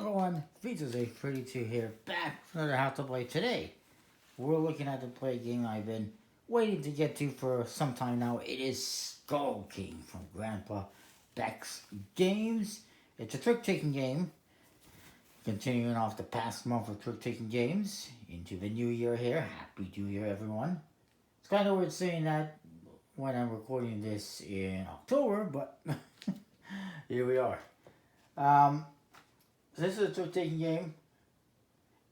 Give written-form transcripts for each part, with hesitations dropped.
Everyone, Features a 32 here, back with another How to Play today. We're looking at the play game I've been waiting to get to for some time now. It is Skull King from Grandpa Beck's Games. It's a trick-taking game, continuing off the past month of trick-taking games into the new year here. Happy New Year, everyone. It's kind of weird saying that when I'm recording this in October, but here we are. This is a trick-taking game.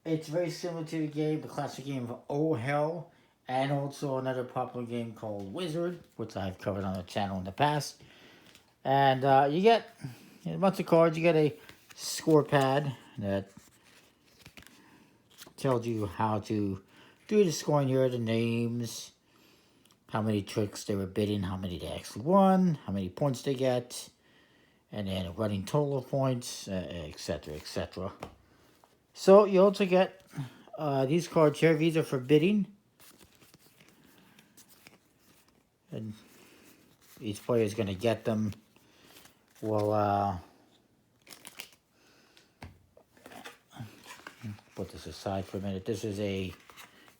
It's very similar to the classic game of Oh Hell, and also another popular game called Wizard, which I've covered on the channel in the past. And you get a bunch of cards. You get a score pad that tells you how to do the scoring here, the names, how many tricks they were bidding, how many they actually won, how many points they get, and then a running total of points, etc., etc. So you also get these cards here. These are for bidding. And each player is going to get them. Well, put this aside for a minute. This is a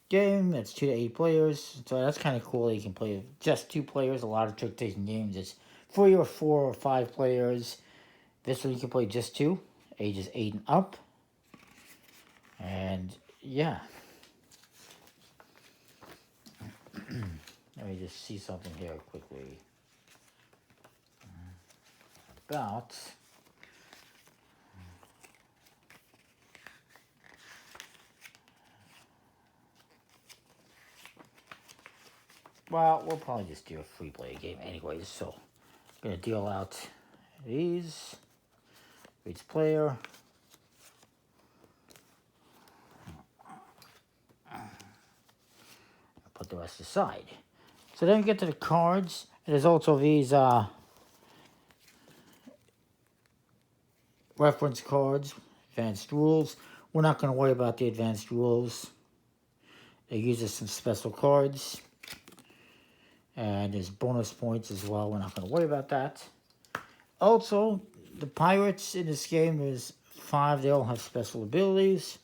game that's 2 to 8 players. So that's kind of cool. You can play with just 2 players. A lot of trick-taking games, it's 3 or 4 or 5 players. This one you can play just 2, ages 8 and up. And yeah. Let me just see something here quickly. About well, we'll probably just do a free play game anyways, so I'm gonna deal out these for each player. Put the rest aside. So then we get to the cards. There's also these reference cards, advanced rules. We're not going to worry about the advanced rules. It uses some special cards. And there's bonus points as well. We're not going to worry about that. Also, the pirates in this game, there's 5. They all have special abilities.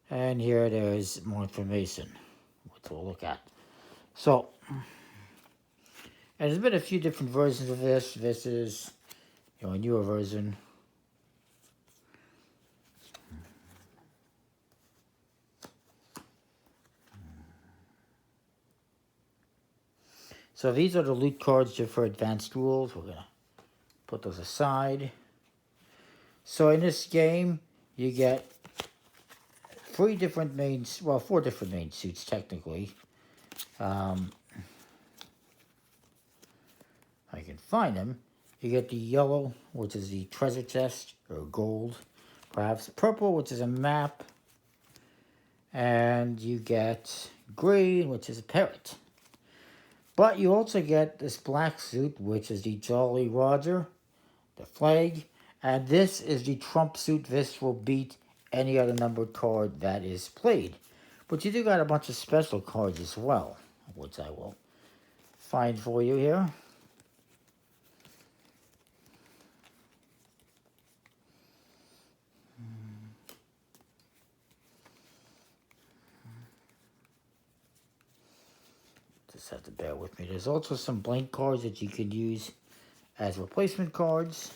And here there's more information, which we'll look at. So, and there's been a few different versions of this. This is, a newer version. So these are the loot cards just for advanced rules. We're going to put those aside. So in this game, you get 4 different main suits technically. I can find them. You get the yellow, which is the treasure chest, or gold, perhaps. Purple, which is a map. And you get green, which is a parrot. But you also get this black suit, which is the Jolly Roger, the flag. And this is the Trump suit. This will beat any other numbered card that is played. But you do got a bunch of special cards as well, which I will find for you here. Just have to bear with me. There's also some blank cards that you can use as replacement cards.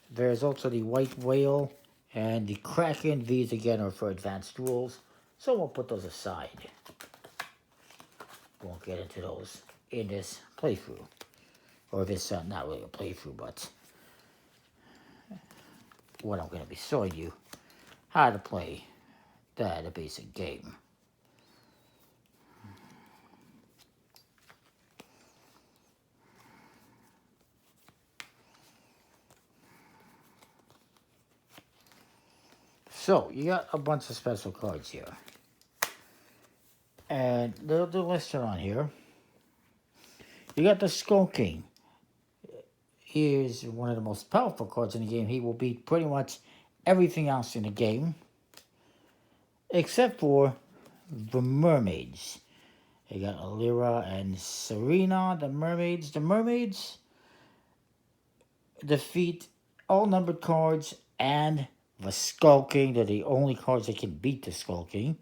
There's also the White Whale and the Kraken. These again are for advanced rules, so we'll put those aside. Won't get into those in this playthrough. Or this, not really a playthrough, but what I'm going to be showing you how to play the basic game. So, you got a bunch of special cards here. And they're listed on here. You got the Skull King. He is one of the most powerful cards in the game. He will beat pretty much everything else in the game. Except for the mermaids. You got Alira and Serena, the mermaids. The mermaids defeat all numbered cards, and the Skull King. They're the only cards that can beat the Skull King.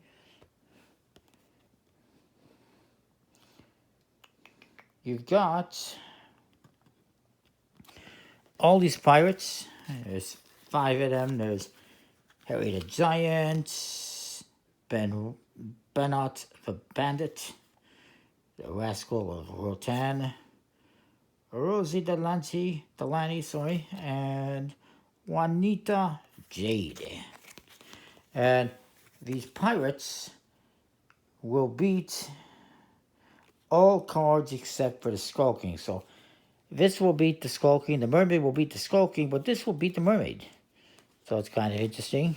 You've got all these pirates. There's 5 of them. There's Harry the Giant, Benot the Bandit, the Rascal of Rotan, Rosie Delaney, and Juanita Jade. And these pirates will beat all cards except for the Skull King. So this will beat the Skull King, the Mermaid will beat the Skull King, but this will beat the Mermaid. So it's kind of interesting.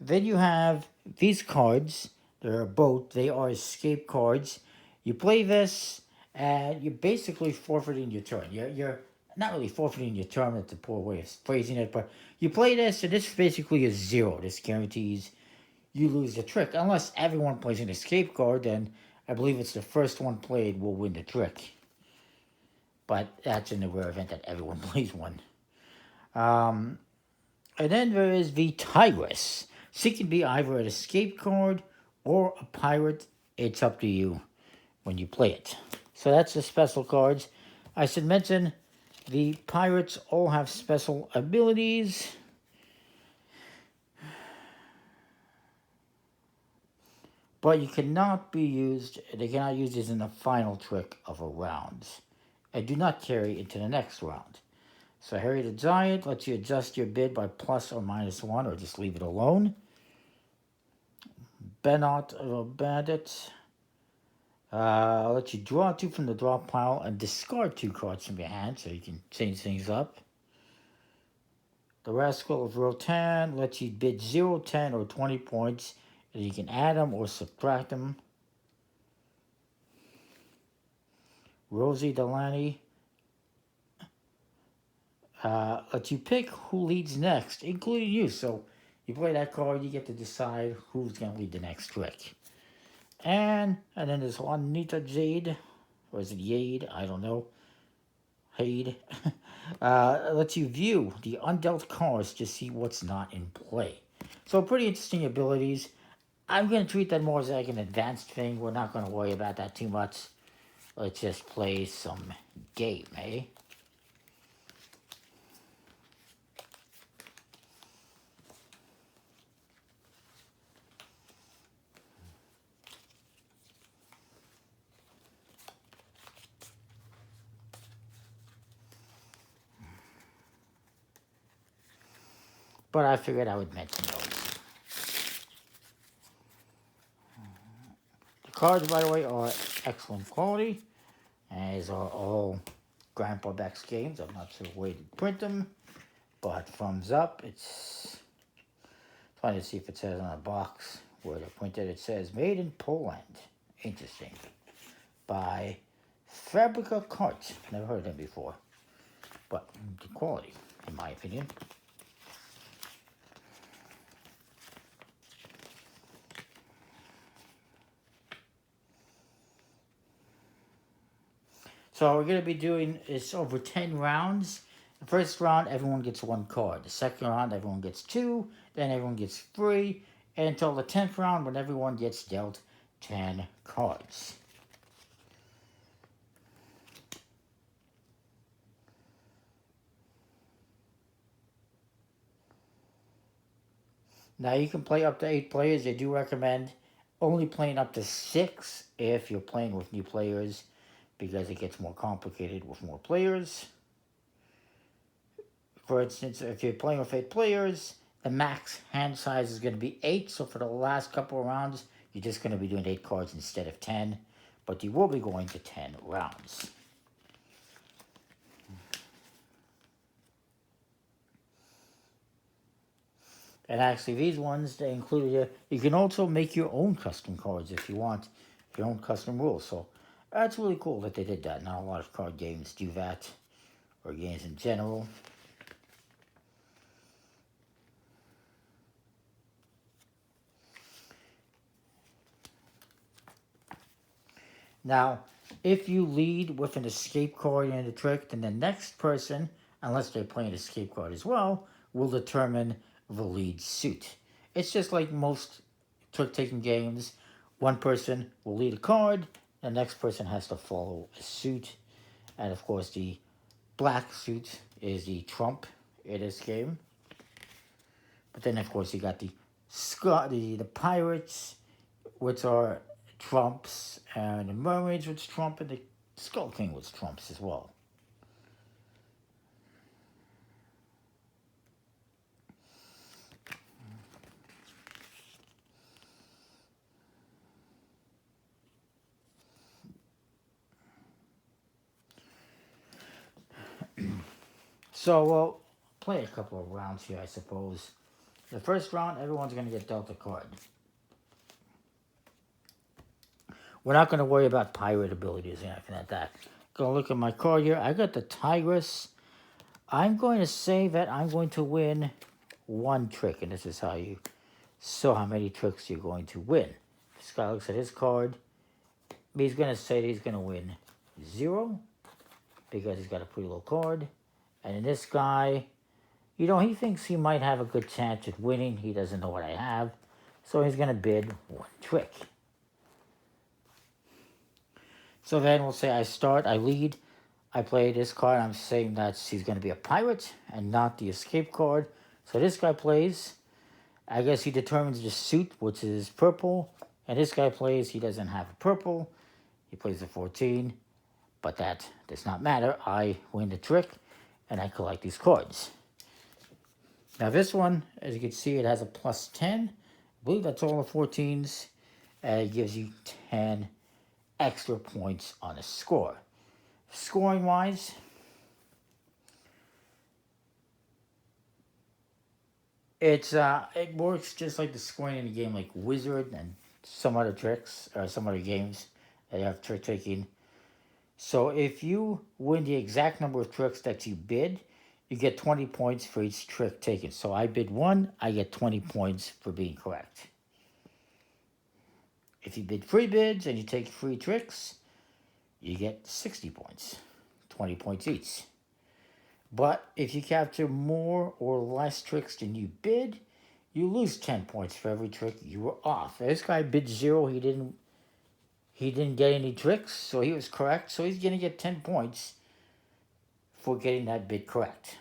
Then you have these cards. They're a boat. They are escape cards. You play this, and you're basically forfeiting your turn. You're not really forfeiting your turn. That's a poor way of phrasing it, but you play this, and this basically is 0. This guarantees you lose the trick. Unless everyone plays an escape card, then I believe it's the first one played will win the trick. But that's in the rare event that everyone plays one. And then there is the Tigress. She can be either an escape card or a pirate. It's up to you when you play it. So that's the special cards. I should mention the pirates all have special abilities. But you cannot be used, they cannot use this in the final trick of a round. And do not carry into the next round. So Harry the Giant lets you adjust your bid by plus or minus 1, or just leave it alone. Benot the Bandit lets you draw 2 from the draw pile and discard 2 cards from your hand, so you can change things up. The Rascal of Rotan lets you bid 0, 10, or 20 points, and you can add them or subtract them. Rosie Delaney lets you pick who leads next, including you. So you play that card, you get to decide who's going to lead the next trick. And then there's Juanita Jade, or is it Jade? I don't know. Jade. Lets you view the undealt cards to see what's not in play. So pretty interesting abilities. I'm going to treat that more as like an advanced thing. We're not going to worry about that too much. Let's just play some game, eh? But I figured I would mention those. The cards, by the way, are excellent quality. And these are all Grandpa Beck's games. I'm not sure where to print them, but thumbs up. It's trying to see if it says on the box where they're printed. It says made in Poland. Interesting. By Fabrica Carts. Never heard of them before, but the quality, in my opinion. So we're going to be doing this over 10 rounds. The first round, everyone gets 1 card. The second round, everyone gets 2. Then everyone gets 3. Until the 10th round, when everyone gets dealt 10 cards. Now you can play up to 8 players. They do recommend only playing up to 6 if you're playing with new players, because it gets more complicated with more players. For instance, if you're playing with 8 players, the max hand size is going to be 8. So for the last couple of rounds, you're just going to be doing 8 cards instead of 10. But you will be going to 10 rounds. And actually, these ones, they include, you can also make your own custom cards if you want, your own custom rules. So that's really cool that they did that. Not a lot of card games do that, or games in general. Now, if you lead with an escape card in the trick, then the next person unless they play an escape card as well, will determine the lead suit. It's just like most trick-taking games. One person will lead a card, the next person has to follow a suit. And of course, the black suit is the trump in this game. But then, of course, you got the pirates, which are trumps, and the mermaids, which trump, and the Skull King, which trumps as well. So we'll play a couple of rounds here, I suppose. The first round, everyone's going to get dealt a card. We're not going to worry about pirate abilities or anything like that. Going to look at my card here. I got the Tigress. I'm going to say that I'm going to win one trick, and this is how you show how many tricks you're going to win. This guy looks at his card. He's going to say that he's going to win 0 because he's got a pretty low card. And then this guy, you know, he thinks he might have a good chance at winning. He doesn't know what I have. So he's going to bid one trick. So then we'll say I lead. I play this card. I'm saying that he's going to be a pirate and not the escape card. So this guy plays. I guess he determines the suit, which is purple. And this guy plays. He doesn't have a purple. He plays a 14. But that does not matter. I win the trick. And I collect these cards. Now this one, as you can see, it has a plus 10. I believe that's all the 14s. And it gives you 10 extra points on a score. Scoring wise, it works just like the scoring in a game like Wizard and some other tricks or some other games that you have trick taking. So if you win the exact number of tricks that you bid, you get 20 points for each trick taken. So I bid 1, I get 20 points for being correct. If you bid free bids and you take free tricks, you get 60 points, 20 points each. But if you capture more or less tricks than you bid, you lose 10 points for every trick you were off. This guy bid 0, he didn't get any tricks, so he was correct. So he's going to get 10 points for getting that bid correct.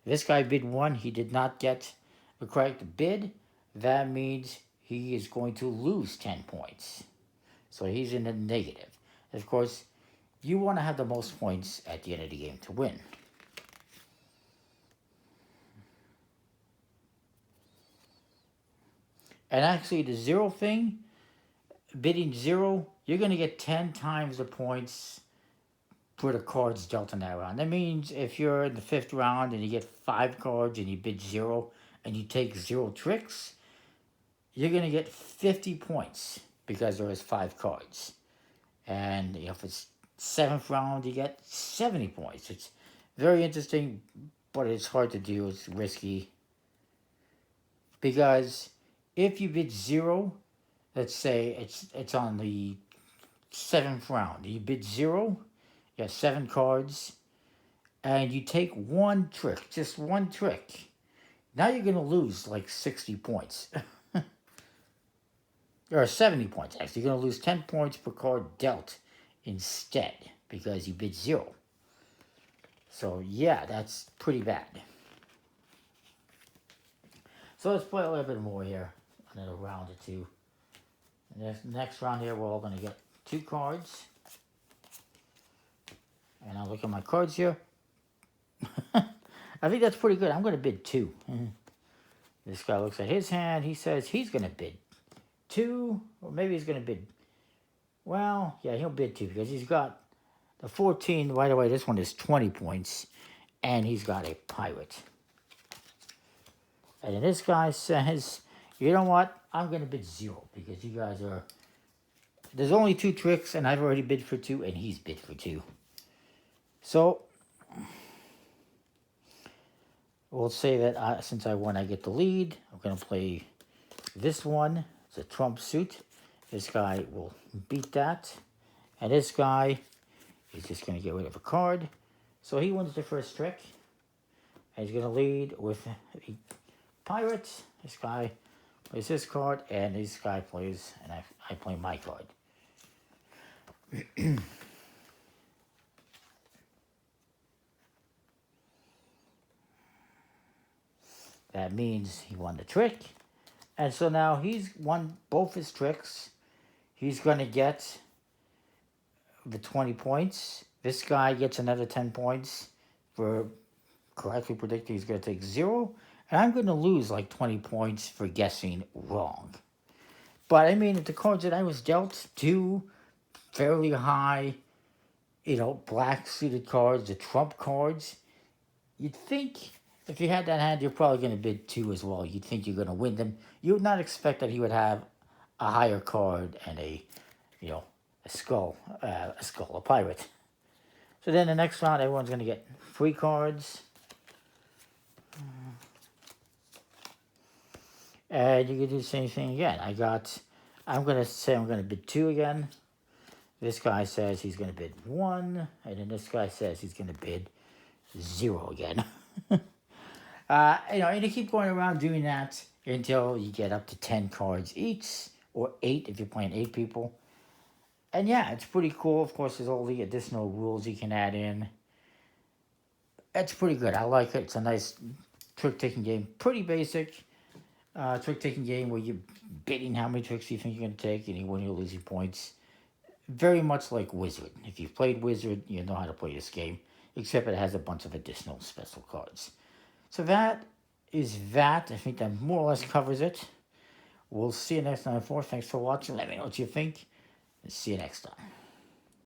This guy bid 1, he did not get the correct bid. That means he is going to lose 10 points. So he's in the negative. Of course, you want to have the most points at the end of the game to win. And actually, the 0 thing, bidding 0, you're going to get 10 times the points for the cards dealt in that round. That means if you're in the 5th round and you get 5 cards and you bid 0 and you take 0 tricks, you're going to get 50 points because there is 5 cards. And if it's 7th round, you get 70 points. It's very interesting, but it's hard to do. It's risky. Because if you bid 0, let's say it's on the 7th round. You bid 0, you have 7 cards, and you take 1 trick, just 1 trick. Now you're going to lose like 60 points. Or 70 points, actually. You're going to lose 10 points per card dealt instead because you bid 0. So, yeah, that's pretty bad. So let's play a little bit more here. Another round or two. And next round here, we're all going to get 2 cards. And I'll look at my cards here. I think that's pretty good. I'm going to bid 2. This guy looks at his hand. He says he's going to bid 2, or maybe he's going to bid, well, yeah, he'll bid 2 because he's got the 14. By the way, this one is 20 points, and he's got a pirate. And then this guy says, you know what, I'm going to bid 0 because you guys are, there's only 2 tricks, and I've already bid for 2, and he's bid for 2. So, we'll say that since I won, I get the lead. I'm going to play this one. It's a trump suit. This guy will beat that. And this guy is just going to get rid of a card. So he wins the first trick. And he's going to lead with the pirate. This guy plays his card, and this guy plays, and I play my card. That means he won the trick. And so now he's won both his tricks. He's going to get the 20 points. This guy gets another 10 points for correctly predicting he's going to take 0. And I'm going to lose like 20 points for guessing wrong. But I mean, the cards that I was dealt, 2 fairly high, black suited cards, the trump cards, you'd think if you had that hand, you're probably going to bid 2 as well. You'd think you're going to win them. You would not expect that he would have a higher card and a skull, a pirate. So then the next round, everyone's going to get free cards. And you can do the same thing again. I'm going to say I'm going to bid 2 again. This guy says he's going to bid 1. And then this guy says he's going to bid 0 again. And you keep going around doing that until you get up to 10 cards each, or 8 if you're playing 8 people. And yeah, it's pretty cool. Of course, there's all the additional rules you can add in. It's pretty good. I like it. It's a nice trick-taking game. Pretty basic trick-taking game where you're bidding how many tricks you think you're going to take, and you win or lose your points. Very much like Wizard. If you've played Wizard, you know how to play this game, except it has a bunch of additional special cards. So that is that. I think that more or less covers it. We'll see you next time. Thanks for watching. Let me know what you think. And see you next time.